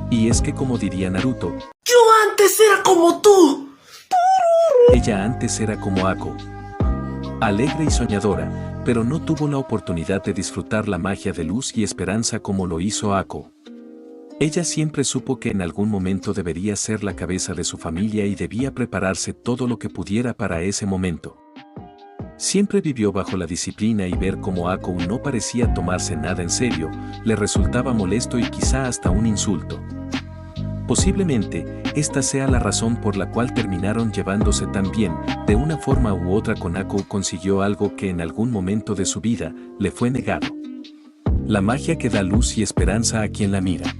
Y es que como diría Naruto, ¡Yo antes era como tú! ella antes era como Ako, alegre y soñadora, pero no tuvo la oportunidad de disfrutar la magia de luz y esperanza como lo hizo Ako. Ella siempre supo que en algún momento debería ser la cabeza de su familia y debía prepararse todo lo que pudiera para ese momento. Siempre vivió bajo la disciplina y ver cómo Ako no parecía tomarse nada en serio, le resultaba molesto y quizá hasta un insulto. Posiblemente, esta sea la razón por la cual terminaron llevándose tan bien, de una forma u otra con Ako consiguió algo que en algún momento de su vida le fue negado. La magia que da luz y esperanza a quien la mira.